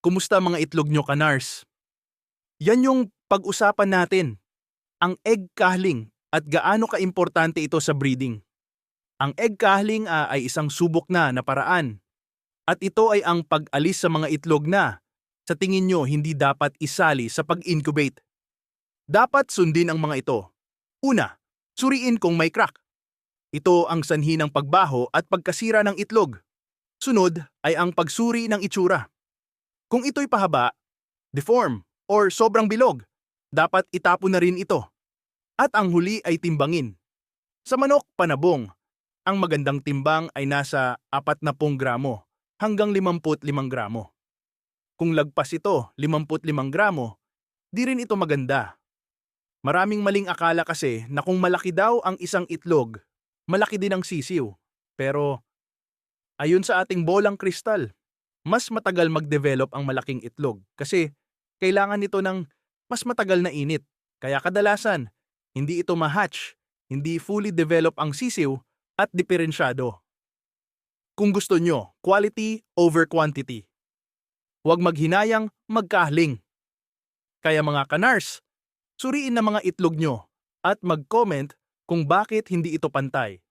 Kumusta mga itlog nyo, Kanars? Yan yung pag-usapan natin, ang egg kahling at gaano kaimportante ito sa breeding. Ang egg kahling ay isang subok na paraan at ito ay ang pag-alis sa mga itlog na sa tingin nyo hindi dapat isali sa pag-incubate. Dapat sundin ang mga ito. Una, suriin kung may crack. Ito ang sanhi ng pagbaho at pagkasira ng itlog. Sunod ay ang pagsuri ng itsura. Kung ito'y pahaba, deform, or sobrang bilog, dapat itapon na rin ito. At ang huli ay timbangin. Sa manok, panabong, ang magandang timbang ay nasa 40 gramo hanggang 55 gramo. Kung lagpas ito, 55 gramo, di rin ito maganda. Maraming maling akala kasi na kung malaki daw ang isang itlog, malaki din ang sisiw. Pero ayon sa ating bolang kristal, mas matagal mag-develop ang malaking itlog kasi kailangan nito ng mas matagal na init. Kaya kadalasan, hindi ito ma-hatch, hindi fully develop ang sisiw at diferensyado. Kung gusto nyo, quality over quantity. Huwag maghinayang magkahling. Kaya mga kanars, suriin na mga itlog nyo at mag-comment kung bakit hindi ito pantay.